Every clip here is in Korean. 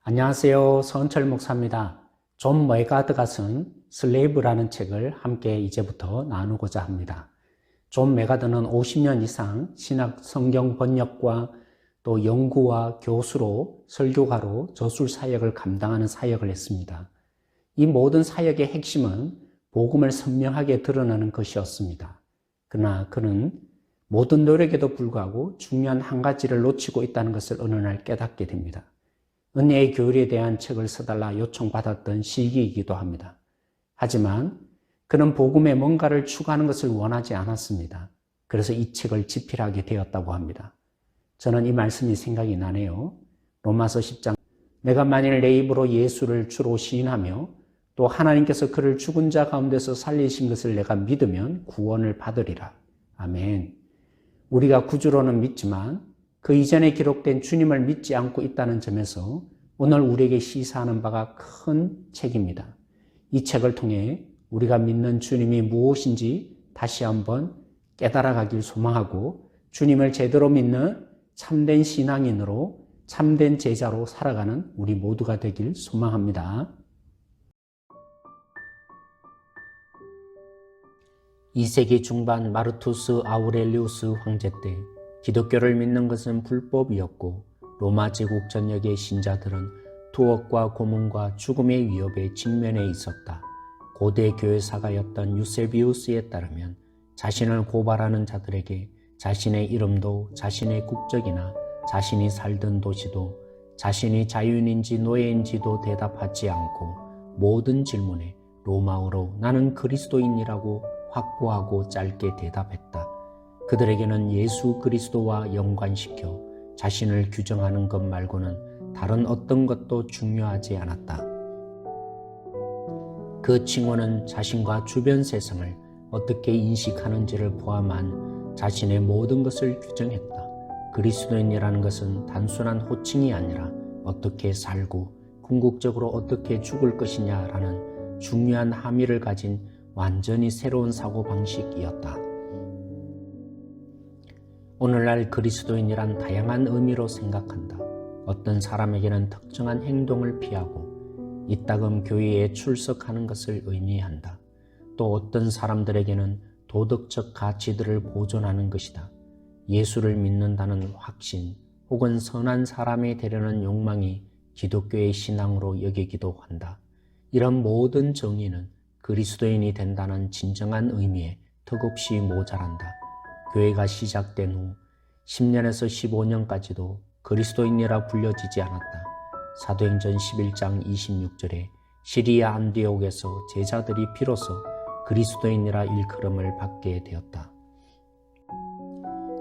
안녕하세요. 서은철 목사입니다. 존 메가드가 쓴 슬레이브라는 책을 함께 이제부터 나누고자 합니다. 존 메가드는 50년 이상 신학 성경 번역과 또 연구와 교수로 설교가로 저술 사역을 감당하는 사역을 했습니다. 이 모든 사역의 핵심은 복음을 선명하게 드러내는 것이었습니다. 그러나 그는 모든 노력에도 불구하고 중요한 한 가지를 놓치고 있다는 것을 어느 날 깨닫게 됩니다. 은혜의 교리에 대한 책을 써달라 요청받았던 시기이기도 합니다. 하지만 그는 복음에 뭔가를 추가하는 것을 원하지 않았습니다. 그래서 이 책을 집필하게 되었다고 합니다. 저는 이 말씀이 생각이 나네요. 로마서 10장 내가 만일 내 입으로 예수를 주로 시인하며 또 하나님께서 그를 죽은 자 가운데서 살리신 것을 내가 믿으면 구원을 받으리라. 아멘. 우리가 구주로는 믿지만 그 이전에 기록된 주님을 믿지 않고 있다는 점에서 오늘 우리에게 시사하는 바가 큰 책입니다. 이 책을 통해 우리가 믿는 주님이 무엇인지 다시 한번 깨달아가길 소망하고 주님을 제대로 믿는 참된 신앙인으로 참된 제자로 살아가는 우리 모두가 되길 소망합니다. 2세기 중반 마르투스 아우렐리우스 황제 때 기독교를 믿는 것은 불법이었고 로마 제국 전역의 신자들은 투옥과 고문과 죽음의 위협에 직면해 있었다. 고대 교회사가였던 유세비우스에 따르면 자신을 고발하는 자들에게 자신의 이름도 자신의 국적이나 자신이 살던 도시도 자신이 자유인인지 노예인지도 대답하지 않고 모든 질문에 로마어로 나는 그리스도인이라고 확고하고 짧게 대답했다. 그들에게는 예수 그리스도와 연관시켜 자신을 규정하는 것 말고는 다른 어떤 것도 중요하지 않았다. 그 칭호는 자신과 주변 세상을 어떻게 인식하는지를 포함한 자신의 모든 것을 규정했다. 그리스도인이라는 것은 단순한 호칭이 아니라 어떻게 살고 궁극적으로 어떻게 죽을 것이냐라는 중요한 함의를 가진 완전히 새로운 사고방식이었다. 오늘날 그리스도인이란 다양한 의미로 생각한다. 어떤 사람에게는 특정한 행동을 피하고 이따금 교회에 출석하는 것을 의미한다. 또 어떤 사람들에게는 도덕적 가치들을 보존하는 것이다. 예수를 믿는다는 확신 혹은 선한 사람이 되려는 욕망이 기독교의 신앙으로 여기기도 한다. 이런 모든 정의는 그리스도인이 된다는 진정한 의미에 턱없이 모자란다. 교회가 시작된 후 10년에서 15년까지도 그리스도인이라 불려지지 않았다. 사도행전 11장 26절에 시리아 안디옥에서 제자들이 비로소 그리스도인이라 일컬음을 받게 되었다.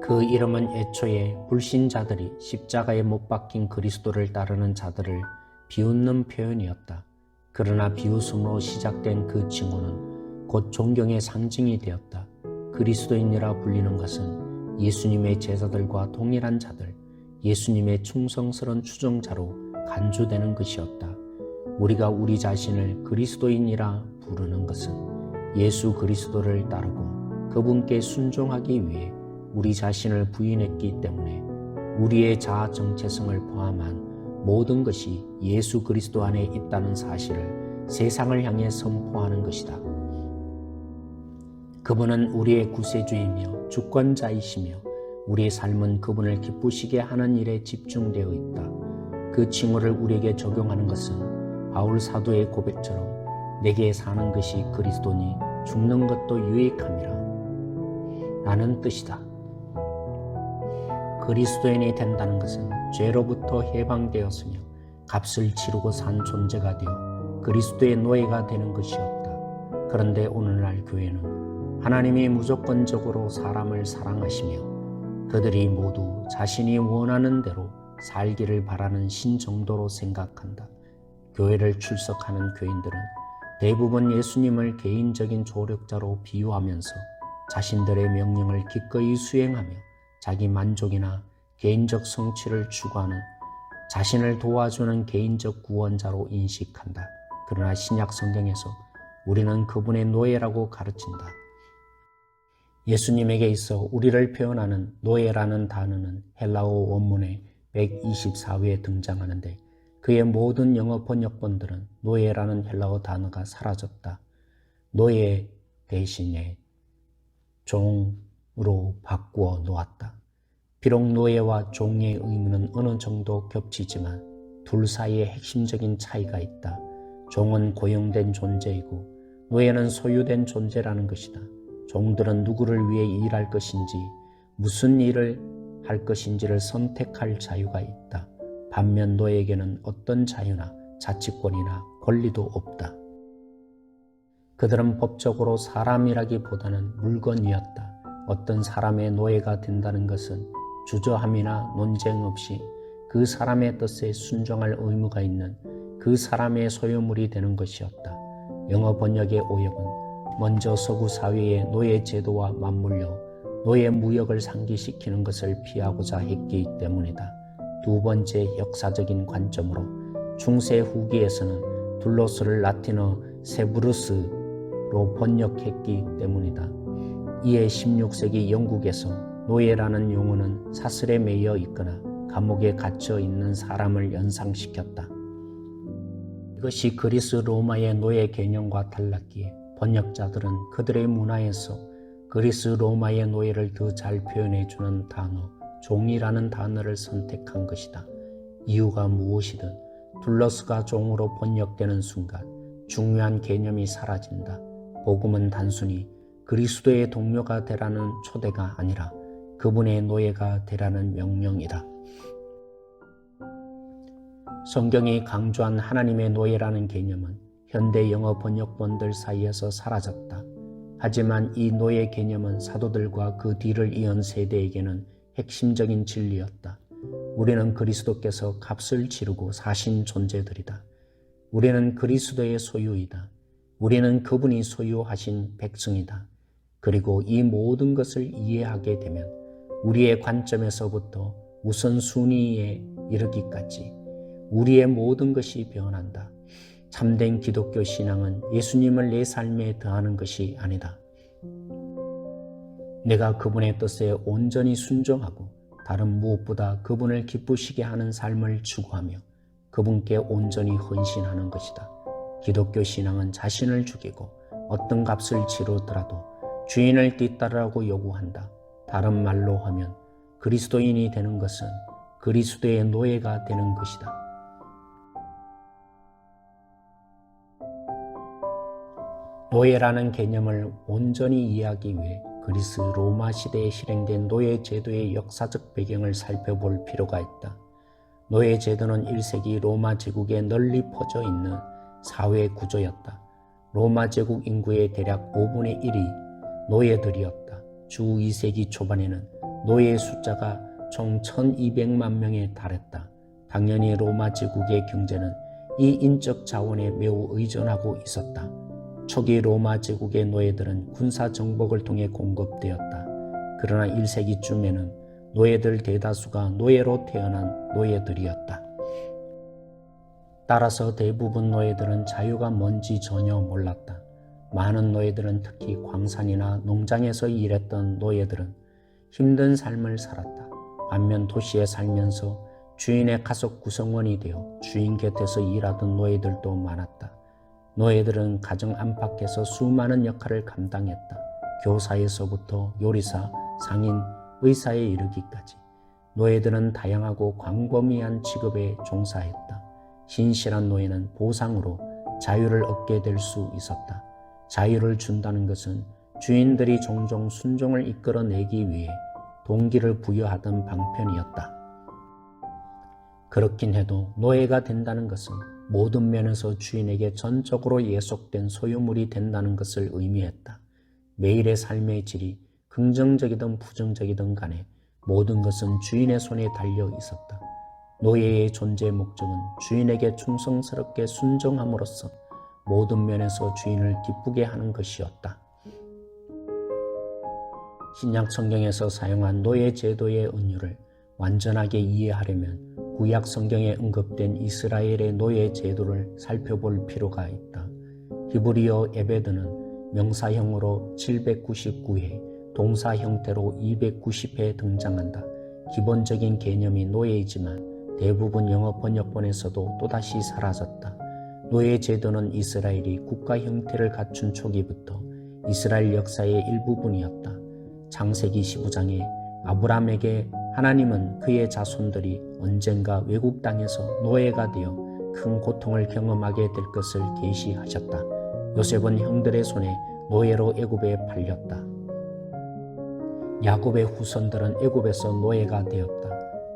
그 이름은 애초에 불신자들이 십자가에 못 박힌 그리스도를 따르는 자들을 비웃는 표현이었다. 그러나 비웃음으로 시작된 그 칭호는 곧 존경의 상징이 되었다. 그리스도인이라 불리는 것은 예수님의 제자들과 동일한 자들, 예수님의 충성스러운 추종자로 간주되는 것이었다. 우리가 우리 자신을 그리스도인이라 부르는 것은 예수 그리스도를 따르고 그분께 순종하기 위해 우리 자신을 부인했기 때문에 우리의 자아 정체성을 포함한 모든 것이 예수 그리스도 안에 있다는 사실을 세상을 향해 선포하는 것이다. 그분은 우리의 구세주이며 주권자이시며 우리의 삶은 그분을 기쁘시게 하는 일에 집중되어 있다. 그 칭호를 우리에게 적용하는 것은 바울 사도의 고백처럼 내게 사는 것이 그리스도니 죽는 것도 유익함이라 라는 뜻이다. 그리스도인이 된다는 것은 죄로부터 해방되었으며 값을 치르고 산 존재가 되어 그리스도의 노예가 되는 것이었다. 그런데 오늘날 교회는 하나님이 무조건적으로 사람을 사랑하시며 그들이 모두 자신이 원하는 대로 살기를 바라는 신정도로 생각한다. 교회를 출석하는 교인들은 대부분 예수님을 개인적인 조력자로 비유하면서 자신들의 명령을 기꺼이 수행하며 자기 만족이나 개인적 성취를 추구하는 자신을 도와주는 개인적 구원자로 인식한다. 그러나 신약 성경에서 우리는 그분의 노예라고 가르친다. 예수님에게 있어 우리를 표현하는 노예라는 단어는 헬라어 원문에 124회에 등장하는데 그의 모든 영어 번역본들은 노예라는 헬라어 단어가 사라졌다. 노예 대신에 종으로 바꾸어 놓았다. 비록 노예와 종의 의무는 어느 정도 겹치지만 둘 사이에 핵심적인 차이가 있다. 종은 고용된 존재이고 노예는 소유된 존재라는 것이다. 종들은 누구를 위해 일할 것인지 무슨 일을 할 것인지를 선택할 자유가 있다. 반면 노예에게는 어떤 자유나 자치권이나 권리도 없다. 그들은 법적으로 사람이라기보다는 물건이었다. 어떤 사람의 노예가 된다는 것은 주저함이나 논쟁 없이 그 사람의 뜻에 순종할 의무가 있는 그 사람의 소유물이 되는 것이었다. 영어 번역의 오역은 먼저 서구 사회의 노예 제도와 맞물려 노예 무역을 상기시키는 것을 피하고자 했기 때문이다. 두 번째 역사적인 관점으로 중세 후기에서는 둘로스를 라틴어 세브루스로 번역했기 때문이다. 이에 16세기 영국에서 노예라는 용어는 사슬에 매여 있거나 감옥에 갇혀 있는 사람을 연상시켰다. 이것이 그리스 로마의 노예 개념과 달랐기에 번역자들은 그들의 문화에서 그리스 로마의 노예를 더 잘 표현해주는 단어, 종이라는 단어를 선택한 것이다. 이유가 무엇이든 둘러스가 종으로 번역되는 순간 중요한 개념이 사라진다. 복음은 단순히 그리스도의 동료가 되라는 초대가 아니라 그분의 노예가 되라는 명령이다. 성경이 강조한 하나님의 노예라는 개념은 현대 영어 번역본들 사이에서 사라졌다. 하지만 이 노예 개념은 사도들과 그 뒤를 이은 세대에게는 핵심적인 진리였다. 우리는 그리스도께서 값을 치르고 사신 존재들이다. 우리는 그리스도의 소유이다. 우리는 그분이 소유하신 백성이다. 그리고 이 모든 것을 이해하게 되면 우리의 관점에서부터 우선순위에 이르기까지 우리의 모든 것이 변한다. 참된 기독교 신앙은 예수님을 내 삶에 더하는 것이 아니다. 내가 그분의 뜻에 온전히 순종하고 다른 무엇보다 그분을 기쁘시게 하는 삶을 추구하며 그분께 온전히 헌신하는 것이다. 기독교 신앙은 자신을 죽이고 어떤 값을 치르더라도 주인을 뒤따르라고 요구한다. 다른 말로 하면 그리스도인이 되는 것은 그리스도의 노예가 되는 것이다. 노예라는 개념을 온전히 이해하기 위해 그리스 로마 시대에 실행된 노예 제도의 역사적 배경을 살펴볼 필요가 있다. 노예 제도는 1세기 로마 제국에 널리 퍼져 있는 사회 구조였다. 로마 제국 인구의 대략 5분의 1이 노예들이었다. 주 2세기 초반에는 노예의 숫자가 총 1200만 명에 달했다. 당연히 로마 제국의 경제는 이 인적 자원에 매우 의존하고 있었다. 초기 로마 제국의 노예들은 군사 정복을 통해 공급되었다. 그러나 1세기쯤에는 노예들 대다수가 노예로 태어난 노예들이었다. 따라서 대부분 노예들은 자유가 뭔지 전혀 몰랐다. 많은 노예들은 특히 광산이나 농장에서 일했던 노예들은 힘든 삶을 살았다. 반면 도시에 살면서 주인의 가족 구성원이 되어 주인 곁에서 일하던 노예들도 많았다. 노예들은 가정 안팎에서 수많은 역할을 감당했다. 교사에서부터 요리사, 상인, 의사에 이르기까지 노예들은 다양하고 광범위한 직업에 종사했다. 신실한 노예는 보상으로 자유를 얻게 될 수 있었다. 자유를 준다는 것은 주인들이 종종 순종을 이끌어내기 위해 동기를 부여하던 방편이었다. 그렇긴 해도 노예가 된다는 것은 모든 면에서 주인에게 전적으로 예속된 소유물이 된다는 것을 의미했다. 매일의 삶의 질이 긍정적이든 부정적이든 간에 모든 것은 주인의 손에 달려 있었다. 노예의 존재 목적은 주인에게 충성스럽게 순종함으로써 모든 면에서 주인을 기쁘게 하는 것이었다. 신약 성경에서 사용한 노예 제도의 은유를 완전하게 이해하려면 구약 성경에 언급된 이스라엘의 노예 제도를 살펴볼 필요가 있다. 히브리어 에베드는 명사형으로 799회, 동사 형태로 290회 등장한다. 기본적인 개념이 노예이지만 대부분 영어 번역본에서도 또다시 사라졌다. 노예 제도는 이스라엘이 국가 형태를 갖춘 초기부터 이스라엘 역사의 일부분이었다. 창세기 15장에 아브라함에게 하나님은 그의 자손들이 언젠가 외국 땅에서 노예가 되어 큰 고통을 경험하게 될 것을 계시하셨다. 요셉은 형들의 손에 노예로 애굽에 팔렸다. 야곱의 후손들은 애굽에서 노예가 되었다.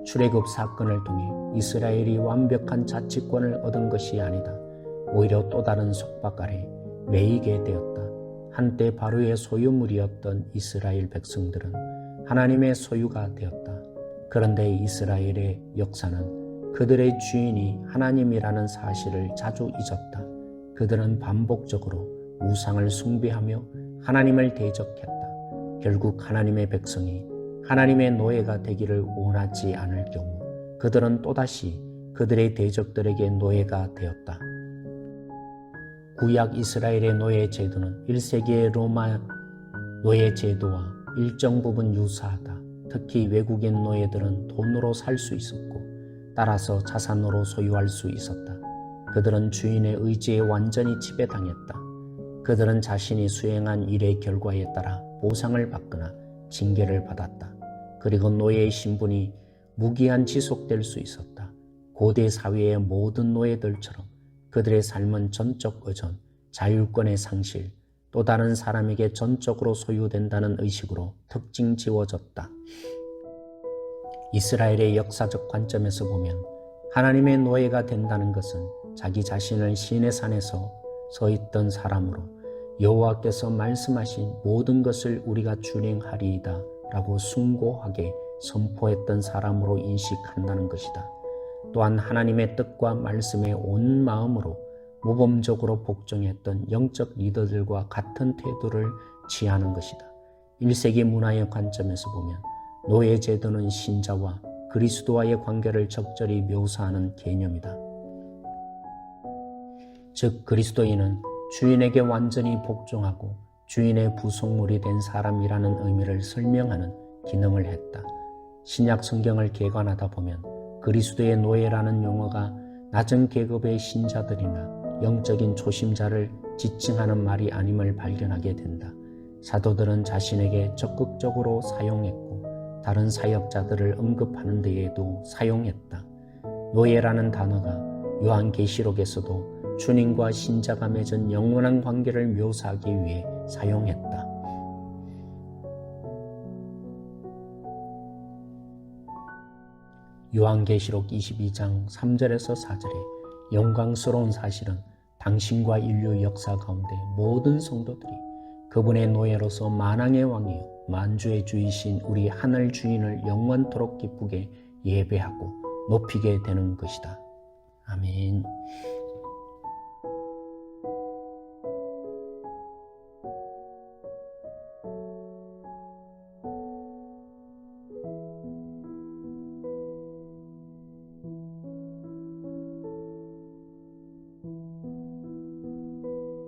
출애굽 사건을 통해 이스라엘이 완벽한 자치권을 얻은 것이 아니다. 오히려 또 다른 속박 아래 매이게 되었다. 한때 바로의 소유물이었던 이스라엘 백성들은 하나님의 소유가 되었다. 그런데 이스라엘의 역사는 그들의 주인이 하나님이라는 사실을 자주 잊었다. 그들은 반복적으로 우상을 숭배하며 하나님을 대적했다. 결국 하나님의 백성이 하나님의 노예가 되기를 원하지 않을 경우 그들은 또다시 그들의 대적들에게 노예가 되었다. 구약 이스라엘의 노예 제도는 1세기의 로마 노예 제도와 일정 부분 유사하다. 특히 외국인 노예들은 돈으로 살 수 있었고 따라서 자산으로 소유할 수 있었다. 그들은 주인의 의지에 완전히 지배당했다. 그들은 자신이 수행한 일의 결과에 따라 보상을 받거나 징계를 받았다. 그리고 노예의 신분이 무기한 지속될 수 있었다. 고대 사회의 모든 노예들처럼 그들의 삶은 전적 의존, 자율권의 상실, 또 다른 사람에게 전적으로 소유된다는 의식으로 특징 지워졌다. 이스라엘의 역사적 관점에서 보면 하나님의 노예가 된다는 것은 자기 자신을 시내 산에서 서 있던 사람으로 여호와께서 말씀하신 모든 것을 우리가 준행하리이다 라고 숭고하게 선포했던 사람으로 인식한다는 것이다. 또한 하나님의 뜻과 말씀에 온 마음으로 모범적으로 복종했던 영적 리더들과 같은 태도를 취하는 것이다. 1세기 문화의 관점에서 보면 노예 제도는 신자와 그리스도와의 관계를 적절히 묘사하는 개념이다. 즉 그리스도인은 주인에게 완전히 복종하고 주인의 부속물이 된 사람이라는 의미를 설명하는 기능을 했다. 신약 성경을 개관하다 보면 그리스도의 노예라는 용어가 낮은 계급의 신자들이나 영적인 초심자를 지칭하는 말이 아님을 발견하게 된다. 사도들은 자신에게 적극적으로 사용했고 다른 사역자들을 언급하는 데에도 사용했다. 노예라는 단어가 요한계시록에서도 주님과 신자가 맺은 영원한 관계를 묘사하기 위해 사용했다. 요한계시록 22장 3절에서 4절에 영광스러운 사실은 당신과 인류 역사 가운데 모든 성도들이 그분의 노예로서 만왕의 왕이요 만주의 주이신 우리 하늘 주인을 영원토록 기쁘게 예배하고 높이게 되는 것이다. 아멘.